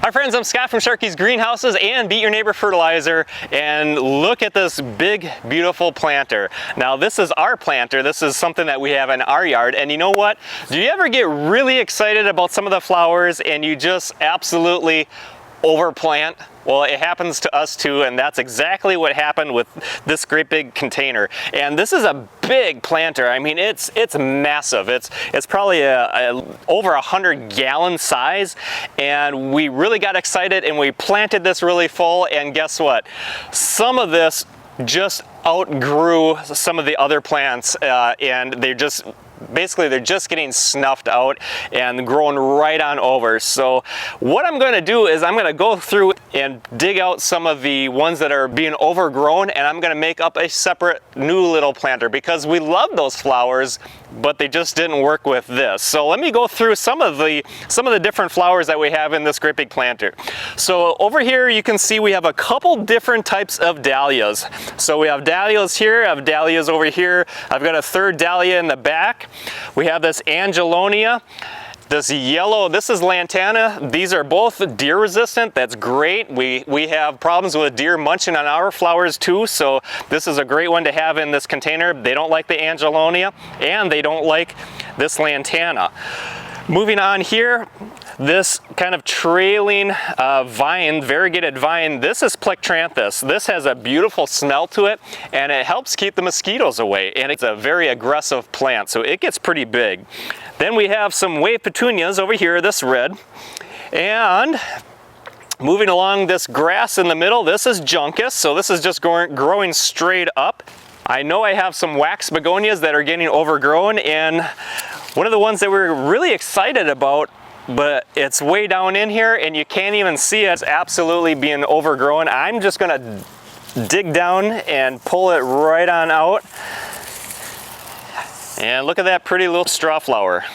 Hi friends, I'm Scott from Sharky's Greenhouses and Beat Your Neighbor Fertilizer, and look at this big, beautiful planter. Now this is our planter. This is something that we have in our yard, and you know what? Do you ever get really excited about some of the flowers and you just absolutely overplant? Well, it happens to us too, and that's exactly what happened with this great big container. And this is a big planter. I mean, it's massive. It's probably over 100-gallon size, and we really got excited and we planted this really full, and guess what? Some of this just outgrew some of the other plants, and they're just getting snuffed out and growing right on over. So what I'm going to do is I'm going to go through and dig out some of the ones that are being overgrown, and I'm going to make up a separate new little planter because we love those flowers, but they just didn't work with this. So let me go through some of the different flowers that we have in this great big planter. So over here you can see we have a couple different types of dahlias. So we have dahlias here, I have dahlias over here. I've got a third dahlia in the back. We have this Angelonia. This yellow, this is Lantana. These are both deer resistant. That's great. We have problems with deer munching on our flowers too, so this is a great one to have in this container. They don't like the Angelonia and they don't like this Lantana. Moving on here, this kind of trailing vine, variegated vine, this is Plectranthus. This has a beautiful smell to it, and it helps keep the mosquitoes away, and it's a very aggressive plant, so it gets pretty big. Then we have some wave petunias over here, this red, and moving along this grass in the middle, this is Juncus, so this is just growing straight up. I know I have some wax begonias that are getting overgrown, and one of the ones that we're really excited about, but it's way down in here and you can't even see it, it's absolutely being overgrown. I'm just gonna dig down and pull it right on out. And look at that pretty little straw flower.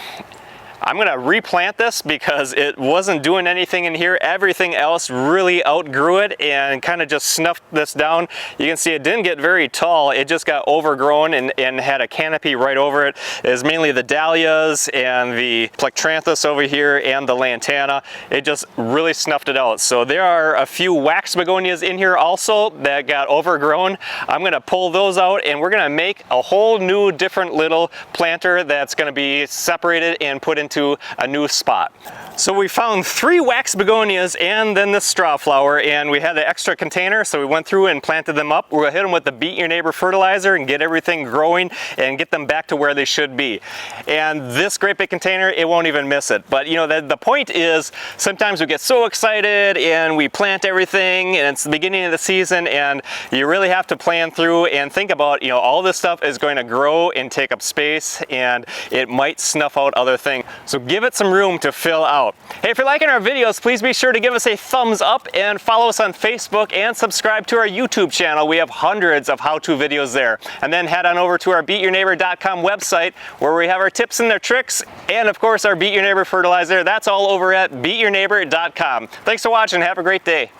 I'm gonna replant this because it wasn't doing anything in here. Everything else really outgrew it and kind of just snuffed this down. You can see it didn't get very tall. It just got overgrown and had a canopy right over it. It was mainly the dahlias and the Plectranthus over here and the Lantana. It just really snuffed it out. So there are a few wax begonias in here also that got overgrown. I'm gonna pull those out and we're gonna make a whole new different little planter that's gonna be separated and put into a new spot. So we found 3 wax begonias and then this straw flower, and we had an extra container, so we went through and planted them up. We're gonna hit them with the Beat Your Neighbor fertilizer and get everything growing and get them back to where they should be. And this great big container, it won't even miss it. But you know, the point is, sometimes we get so excited and we plant everything and it's the beginning of the season, and you really have to plan through and think about, you know, all this stuff is going to grow and take up space and it might snuff out other things. So give it some room to fill out. Hey, if you're liking our videos, please be sure to give us a thumbs up and follow us on Facebook and subscribe to our YouTube channel. We have hundreds of how-to videos there. And then head on over to our BeatYourNeighbor.com website where we have our tips and their tricks, and of course our Beat Your Neighbor fertilizer. That's all over at BeatYourNeighbor.com. Thanks for watching. Have a great day.